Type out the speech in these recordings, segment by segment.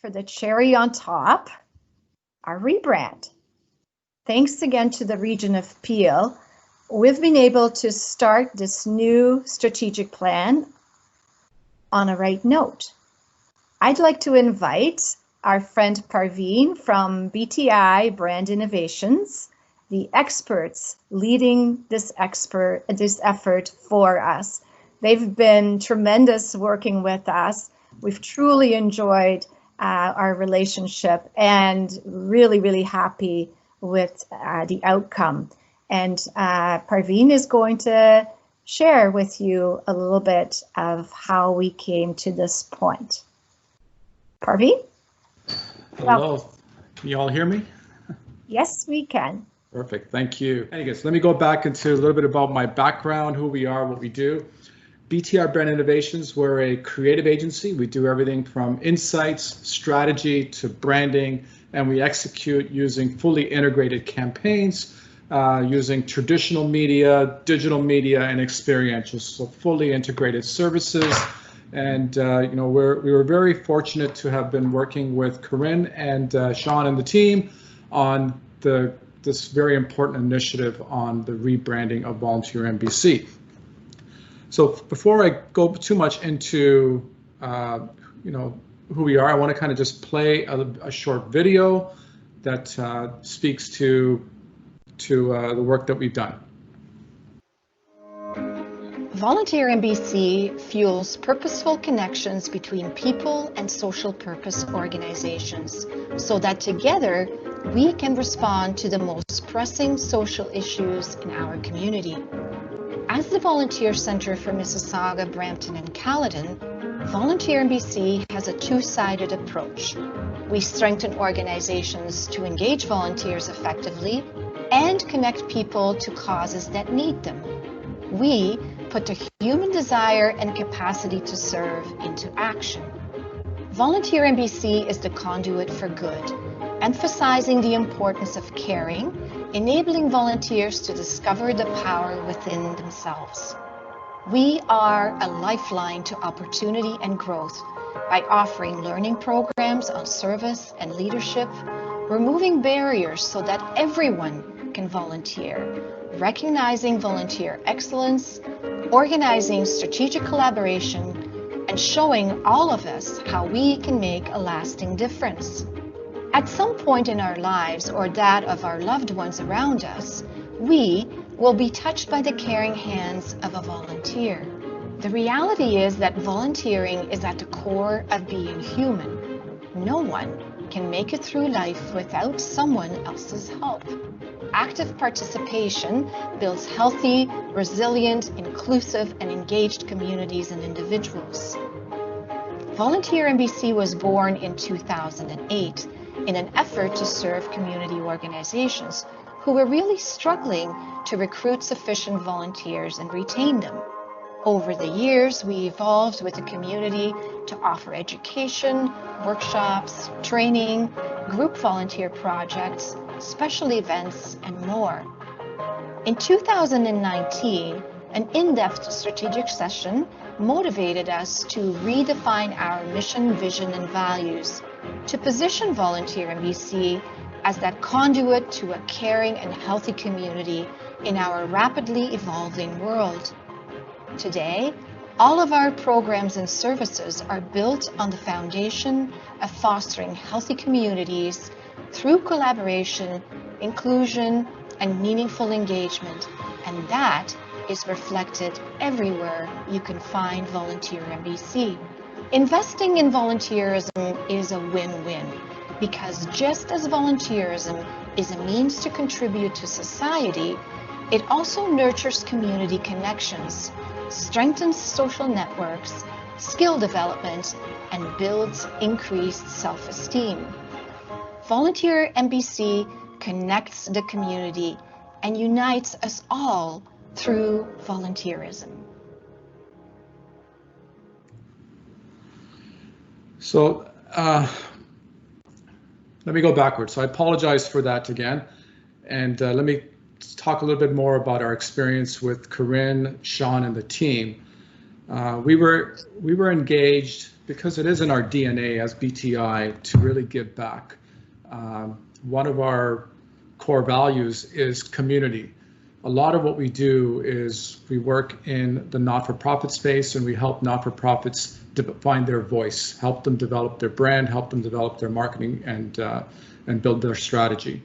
for the cherry on top, our rebrand. Thanks again to the Region of Peel, we've been able to start this new strategic plan on a right note. I'd like to invite our friend Parveen from BTI Brand Innovations, the experts leading this effort for us. They've been tremendous working with us. We've truly enjoyed our relationship and really happy with the outcome. And Parveen is going to share with you a little bit of how we came to this point. Parveen? Hello, can you all hear me? Yes, we can. Perfect, thank you. Anyways, let me go back into a little bit about my background, who we are, what we do. BTI Brand Innovations, we're a creative agency. We do everything from insights, strategy to branding, and we execute using fully integrated campaigns, using traditional media, digital media, and experiential, so fully integrated services. And we were very fortunate to have been working with Corinne and Sean and the team on this very important initiative on the rebranding of Volunteer MBC. So before I go too much into who we are, I want to kind of just play a short video that speaks to the work that we've done. Volunteer MBC fuels purposeful connections between people and social purpose organizations so that together we can respond to the most pressing social issues in our community. As the Volunteer Centre for Mississauga, Brampton and Caledon, Volunteer MBC has a two-sided approach. We strengthen organizations to engage volunteers effectively and connect people to causes that need them. We put the human desire and capacity to serve into action. Volunteer MBC is the conduit for good, emphasizing the importance of caring, enabling volunteers to discover the power within themselves. We are a lifeline to opportunity and growth by offering learning programs on service and leadership, removing barriers so that everyone can volunteer, recognizing volunteer excellence, organizing strategic collaboration, and showing all of us how we can make a lasting difference. At some point in our lives or that of our loved ones around us, we will be touched by the caring hands of a volunteer. The reality is that volunteering is at the core of being human. No one can make it through life without someone else's help. Active participation builds healthy, resilient, inclusive, and engaged communities and individuals. Volunteer MBC was born in 2008 in an effort to serve community organizations who were really struggling to recruit sufficient volunteers and retain them. Over the years, we evolved with the community to offer education, workshops, training, group volunteer projects, special events, and more. In 2019, an in-depth strategic session motivated us to redefine our mission, vision, and values to position Volunteer MBC as that conduit to a caring and healthy community in our rapidly evolving world. Today, all of our programs and services are built on the foundation of fostering healthy communities through collaboration, inclusion, and meaningful engagement, and that is reflected everywhere you can find Volunteer MBC. Investing in volunteerism is a win-win, because just as volunteerism is a means to contribute to society, it also nurtures community connections, strengthens social networks, skill development, and builds increased self-esteem. Volunteer MBC connects the community and unites us all through volunteerism. So let me go backwards. So I apologize for that again. And let me talk a little bit more about our experience with Corinne, Sean, and the team. We were engaged because it is in our DNA as BTI to really give back. One of our core values is community. A lot of what we do is we work in the not-for-profit space, and we help not-for-profits find their voice, help them develop their brand, help them develop their marketing, and build their strategy.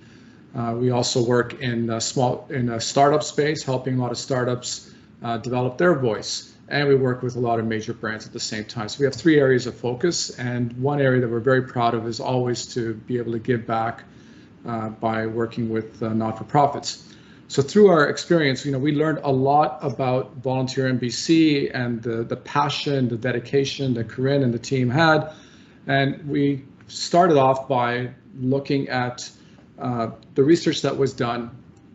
We also work in a startup space, helping a lot of startups develop their voice. And we work with a lot of major brands at the same time. So we have 3 areas of focus, and one area that we're very proud of is always to be able to give back by working with not-for-profits. So through our experience, we learned a lot about Volunteer MBC and the passion, the dedication that Corinne and the team had. And we started off by looking at the research that was done,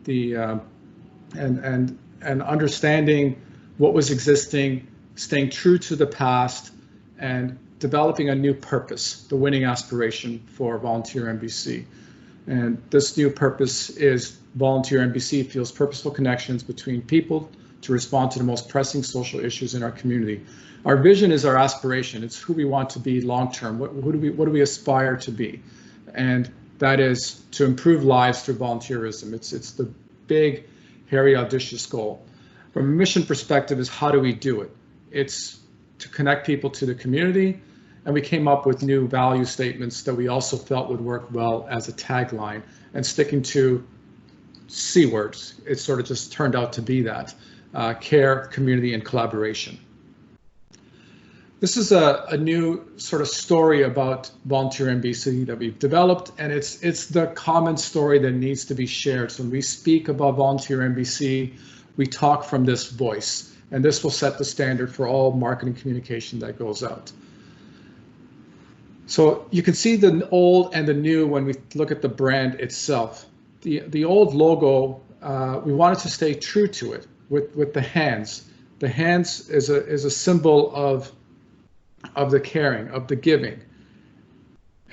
and understanding what was existing, staying true to the past, and developing a new purpose, the winning aspiration for Volunteer MBC. And this new purpose is Volunteer MBC feels purposeful connections between people to respond to the most pressing social issues in our community. Our vision is our aspiration. It's who we want to be long-term. What do we aspire to be? And that is to improve lives through volunteerism. It's the big, hairy, audacious goal. From a mission perspective is how do we do it? It's to connect people to the community, and we came up with new value statements that we also felt would work well as a tagline, and sticking to C words. It sort of just turned out to be that, care, community, and collaboration. This is a new sort of story about Volunteer MBC that we've developed, and it's the common story that needs to be shared. So when we speak about Volunteer MBC, we talk from this voice, and this will set the standard for all marketing communication that goes out. So you can see the old and the new when we look at the brand itself. The old logo, we wanted to stay true to it with the hands. The hands is a symbol of the caring, of the giving.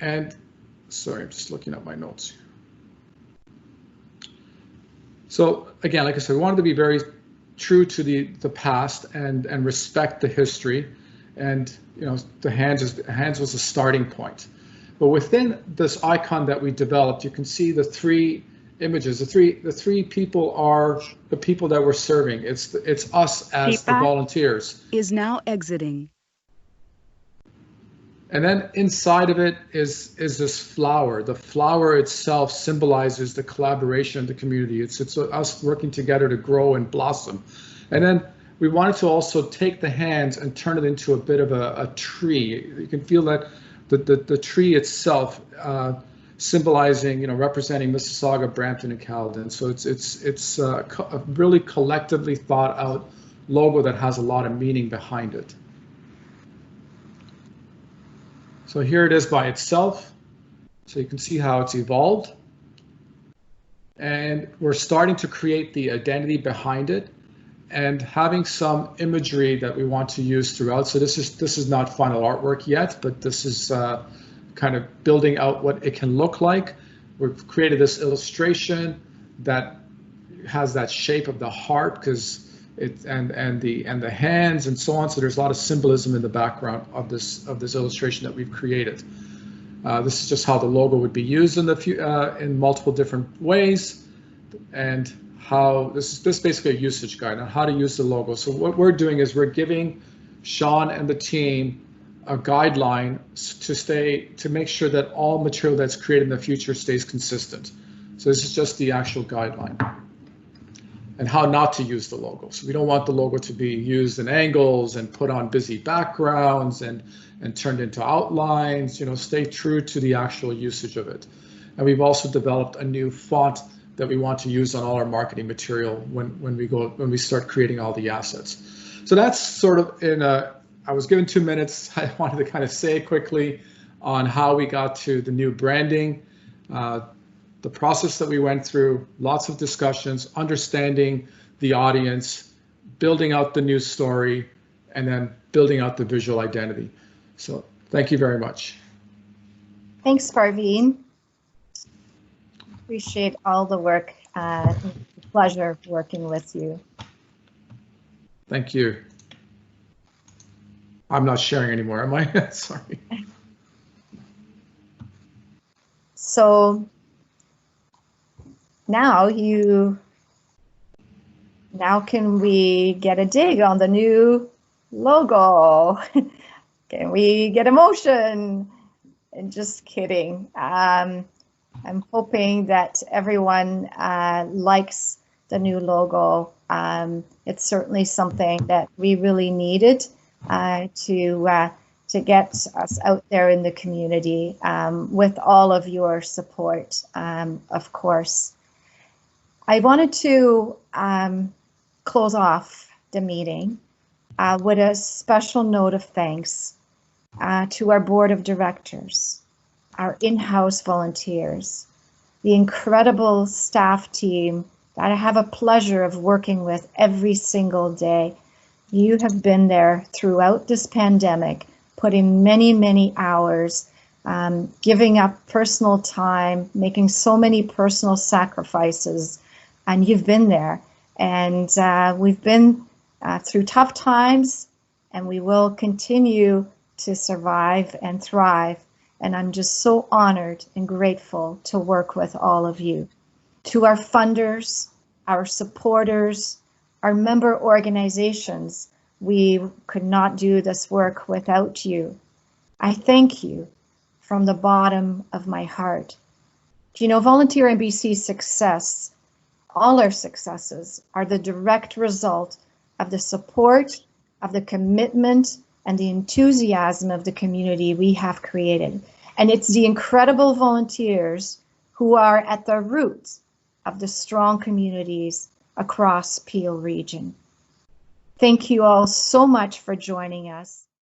And sorry, I'm just looking at my notes. So again, like I said, we wanted to be very true to the past and respect the history. And the hands was a starting point. But within this icon that we developed, you can see the 3 images. The three people are the people that we're serving. It's us as Feedback the volunteers. Is now exiting. And then inside of it is this flower. The flower itself symbolizes the collaboration of the community. It's us working together to grow and blossom. And then we wanted to also take the hands and turn it into a bit of a tree. You can feel that the tree itself symbolizing, representing Mississauga, Brampton, and Caledon. So it's a really collectively thought out logo that has a lot of meaning behind it. So here it is by itself. So you can see how it's evolved. And we're starting to create the identity behind it and having some imagery that we want to use throughout. So this is not final artwork yet, but this is kind of building out what it can look like. We've created this illustration that has that shape of the heart because and the hands and so on. So there's a lot of symbolism in the background of this illustration that we've created. This is just how the logo would be used in multiple different ways, and how this is basically a usage guide on how to use the logo. So what we're doing is we're giving Sean and the team a guideline to make sure that all material that's created in the future stays consistent. So this is just the actual guideline. And how not to use the logo. So we don't want the logo to be used in angles and put on busy backgrounds and turned into outlines. Stay true to the actual usage of it. And we've also developed a new font that we want to use on all our marketing material when we start creating all the assets. So that's sort of I was given 2 minutes. I wanted to kind of say quickly on how we got to the new branding. The process that we went through, lots of discussions, understanding the audience, building out the news story, and then building out the visual identity. So thank you very much. Thanks, Parveen. Appreciate all the work. Pleasure working with you. Thank you. I'm not sharing anymore, am I? Sorry. So now can we get a dig on the new logo? Can we get a motion? And just kidding. I'm hoping that everyone likes the new logo. It's certainly something that we really needed to get us out there in the community with all of your support, of course. I wanted to close off the meeting with a special note of thanks to our board of directors, our in-house volunteers, the incredible staff team that I have a pleasure of working with every single day. You have been there throughout this pandemic, putting many, many hours, giving up personal time, making so many personal sacrifices, and you've been there. And we've been through tough times, and we will continue to survive and thrive. And I'm just so honored and grateful to work with all of you. To our funders, our supporters, our member organizations, we could not do this work without you. I thank you from the bottom of my heart. You know, Volunteer NBC's success, all our successes, are the direct result of the support, of the commitment, and the enthusiasm of the community we have created. And it's the incredible volunteers who are at the roots of the strong communities across Peel Region. Thank you all so much for joining us.